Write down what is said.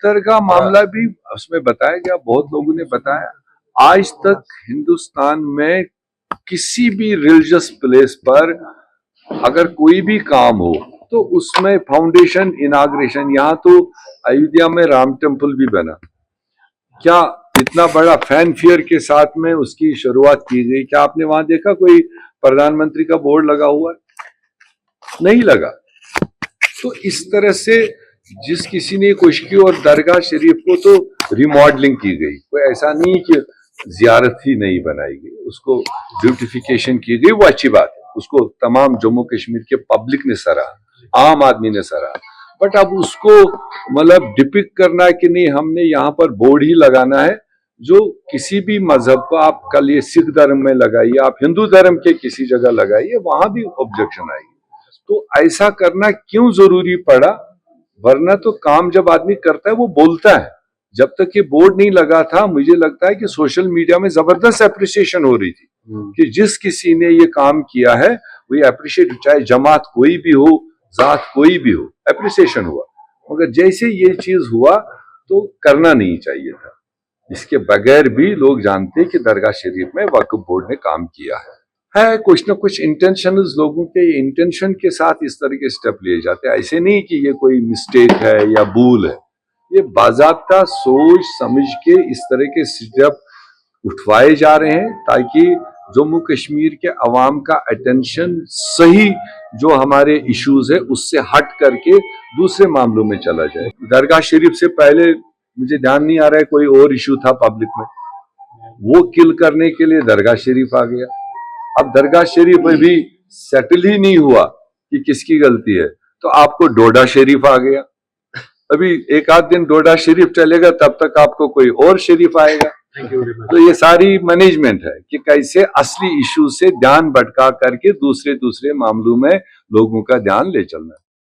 दरगाह मामला भी उसमें बताया गया, बहुत लोगों ने बताया। आज तक हिंदुस्तान में किसी भी रिलीजियस प्लेस पर अगर कोई भी काम हो तो उसमें फाउंडेशन इनाग्रेशन, यहाँ तो अयोध्या में राम टेम्पल भी बना, क्या इतना बड़ा फैनफेयर के साथ में उसकी शुरुआत की गई। क्या आपने वहां देखा कोई प्रधानमंत्री का बोर्ड लगा हुआ है? नहीं लगा। तो इस तरह से जिस किसी ने कोशिश की, और दरगाह शरीफ को तो रिमॉडलिंग की गई, कोई ऐसा नहीं कि जियारत ही नहीं बनाई गई, उसको ब्यूटिफिकेशन की गई, वो अच्छी बात है, उसको तमाम जम्मू कश्मीर के पब्लिक ने सराहा, आम आदमी ने सराहा। बट अब उसको मतलब डिपिक्ट करना है कि नहीं हमने यहाँ पर बोर्ड ही लगाना है जो किसी भी मजहब को, आप कल ये सिख धर्म में लगाइए, आप हिंदू धर्म के किसी जगह लगाइए, वहां भी ऑब्जेक्शन आएगी। तो ऐसा करना क्यों जरूरी पड़ा? वरना तो काम जब आदमी करता है वो बोलता है। जब तक ये बोर्ड नहीं लगा था, मुझे लगता है कि सोशल मीडिया में जबरदस्त एप्रिसिएशन हो रही थी कि जिस किसी ने ये काम किया है वो ये अप्रिशिएट, चाहे जमात कोई भी हो, जात कोई भी हो, एप्रिसिएशन हुआ। मगर जैसे ये चीज हुआ तो करना नहीं चाहिए था। इसके बगैर भी लोग जानते कि दरगाह शरीफ में वक्फ बोर्ड ने काम किया है कुछ ना कुछ इंटेंशन, लोगों के इंटेंशन के साथ इस तरह के स्टेप लिए जाते हैं। ऐसे नहीं कि ये कोई मिस्टेक है या भूल है, ये बाज़ाब्ता सोच समझ के इस तरह के स्टेप उठवाए जा रहे हैं ताकि जम्मू कश्मीर के अवाम का अटेंशन सही जो हमारे इश्यूज है उससे हट करके दूसरे मामलों में चला जाए। दरगाह शरीफ से पहले मुझे ध्यान नहीं आ रहा है कोई और इशू था पब्लिक में, वो किल करने के लिए दरगाह शरीफ आ गया। अब दरगाह शरीफ में भी सेटल ही नहीं हुआ कि किसकी गलती है, तो आपको डोडा शरीफ आ गया। अभी एक आध दिन डोडा शरीफ चलेगा, तब तक आपको कोई और शरीफ आएगा। तो ये सारी मैनेजमेंट है कि कैसे असली इशू से ध्यान भटका करके दूसरे मामलों में लोगों का ध्यान ले चलना है।